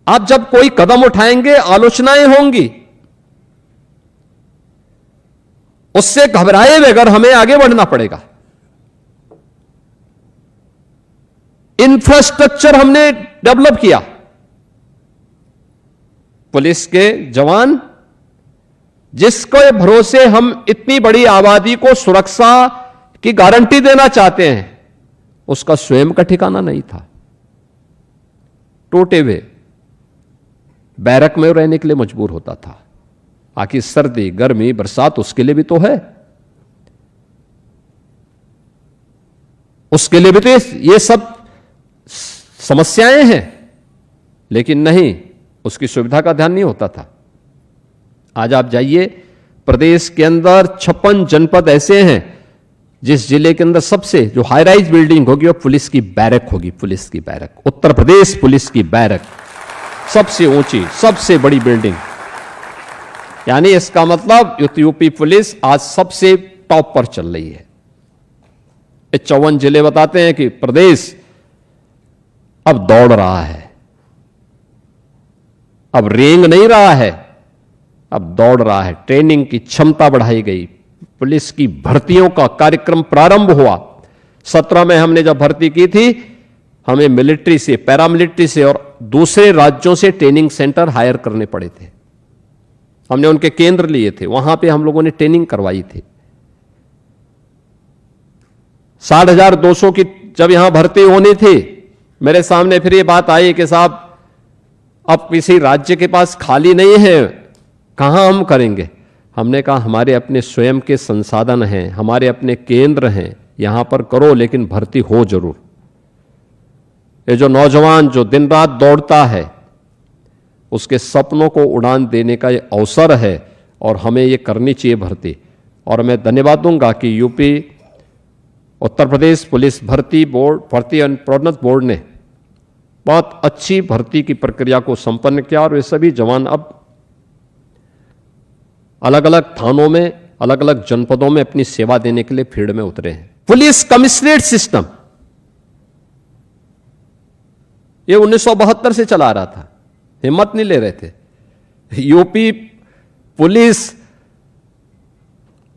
आप जब कोई कदम उठाएंगे आलोचनाएं होंगी, उससे घबराए बगैर हमें आगे बढ़ना पड़ेगा। इंफ्रास्ट्रक्चर हमने डेवलप किया, पुलिस के जवान जिसके भरोसे हम इतनी बड़ी आबादी को सुरक्षा की गारंटी देना चाहते हैं, उसका स्वयं का ठिकाना नहीं था। टूटे हुए बैरक में रहने के लिए मजबूर होता था। आखिर सर्दी गर्मी बरसात उसके लिए भी तो है, उसके लिए भी तो ये सब समस्याएं हैं, लेकिन नहीं, उसकी सुविधा का ध्यान नहीं होता था। आज आप जाइए, प्रदेश के अंदर 56 जनपद ऐसे हैं जिस जिले के अंदर सबसे जो हाई राइज बिल्डिंग होगी वो पुलिस की बैरक होगी। पुलिस की बैरक, उत्तर प्रदेश पुलिस की बैरक, सबसे ऊंची सबसे बड़ी बिल्डिंग। यानी इसका मतलब यूपी पुलिस आज सबसे टॉप पर चल रही है। 54 जिले बताते हैं कि प्रदेश अब दौड़ रहा है, अब रेंग नहीं रहा है, अब दौड़ रहा है। ट्रेनिंग की क्षमता बढ़ाई गई, पुलिस की भर्तियों का कार्यक्रम प्रारंभ हुआ। 17 में हमने जब भर्ती की थी, हमें मिलिट्री से, पैरामिलिट्री से और दूसरे राज्यों से ट्रेनिंग सेंटर हायर करने पड़े थे। हमने उनके केंद्र लिए थे, वहां पे हम लोगों ने ट्रेनिंग करवाई थी। 60,200 की जब यहां भर्ती होनी थी, मेरे सामने फिर ये बात आई कि साहब अब किसी राज्य के पास खाली नहीं है, कहां हम करेंगे। हमने कहा हमारे अपने स्वयं के संसाधन हैं, हमारे अपने केंद्र हैं, यहां पर करो, लेकिन भर्ती हो जरूर। ये जो नौजवान जो दिन रात दौड़ता है, उसके सपनों को उड़ान देने का ये अवसर है और हमें ये करनी चाहिए भर्ती। और मैं धन्यवाद दूंगा कि यूपी उत्तर प्रदेश पुलिस भर्ती बोर्ड, भर्ती एवं प्रोन्नत बोर्ड ने बहुत अच्छी भर्ती की प्रक्रिया को संपन्न किया और वे सभी जवान अब अलग अलग थानों में, अलग अलग जनपदों में अपनी सेवा देने के लिए फील्ड में उतरे हैं। पुलिस कमिश्नरेट सिस्टम ये 1972 से चला आ रहा था, हिम्मत नहीं ले रहे थे। यूपी पुलिस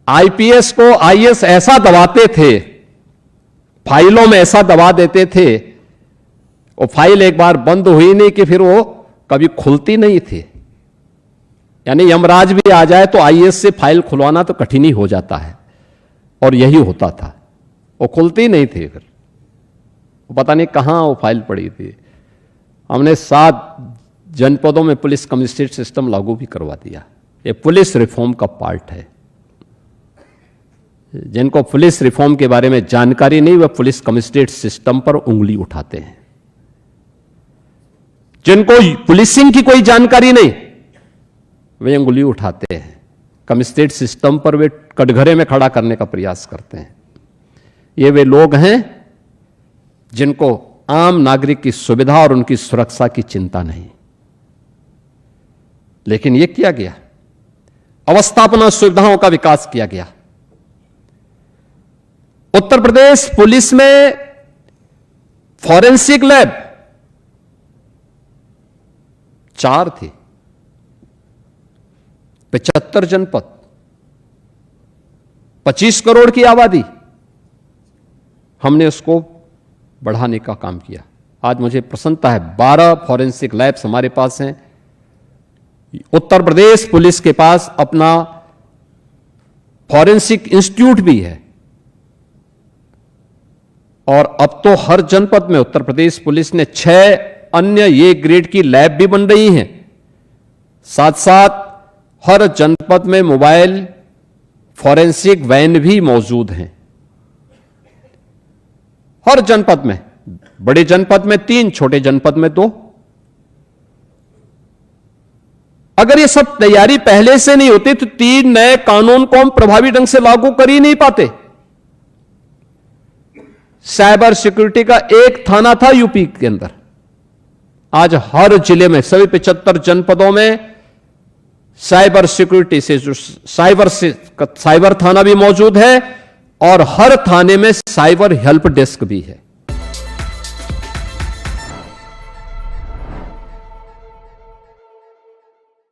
आईपीएस को आईएएस ऐसा दबाते थे, फाइलों में ऐसा दबा देते थे, वो फाइल एक बार बंद हुई नहीं कि फिर वो कभी खुलती नहीं थी। यानी यमराज भी आ जाए तो आईएएस से फाइल खुलवाना तो कठिन ही हो जाता है, और यही होता था, वो खुलती नहीं थी। फिर वो पता नहीं कहां वो फाइल पड़ी थी। हमने 7 जनपदों में पुलिस कमिश्नरेट सिस्टम लागू भी करवा दिया। ये पुलिस रिफॉर्म का पार्ट है। जिनको पुलिस रिफॉर्म के बारे में जानकारी नहीं, वह पुलिस कमिश्नरेट सिस्टम पर उंगली उठाते हैं। जिनको पुलिसिंग की कोई जानकारी नहीं, वे उंगली उठाते हैं। कमिश्नरेट सिस्टम पर वे कटघरे में खड़ा करने का प्रयास करते हैं। ये वे लोग हैं जिनको आम नागरिक की सुविधा और उनकी सुरक्षा की चिंता नहीं। लेकिन यह किया गया, अवस्थापना सुविधाओं का विकास किया गया। उत्तर प्रदेश पुलिस में फॉरेंसिक लैब 4 थी, 75 जनपद, 25 करोड़ की आबादी, हमने उसको बढ़ाने का काम किया। आज मुझे प्रसन्नता है, 12 फॉरेंसिक लैब्स हमारे पास हैं। उत्तर प्रदेश पुलिस के पास अपना फॉरेंसिक इंस्टीट्यूट भी है, और अब तो हर जनपद में उत्तर प्रदेश पुलिस ने 6 अन्य ये ग्रेड की लैब भी बन रही हैं। साथ साथ हर जनपद में मोबाइल फॉरेंसिक वैन भी मौजूद हैं। हर जनपद में, बड़े जनपद में 3, छोटे जनपद में 2। अगर ये सब तैयारी पहले से नहीं होती तो 3 नए कानून को हम प्रभावी ढंग से लागू कर ही नहीं पाते। साइबर सिक्योरिटी का एक थाना था यूपी के अंदर, आज हर जिले में, सभी 75 जनपदों में साइबर सिक्योरिटी से जो साइबर थाना भी मौजूद है, और हर थाने में साइबर हेल्प डेस्क भी है।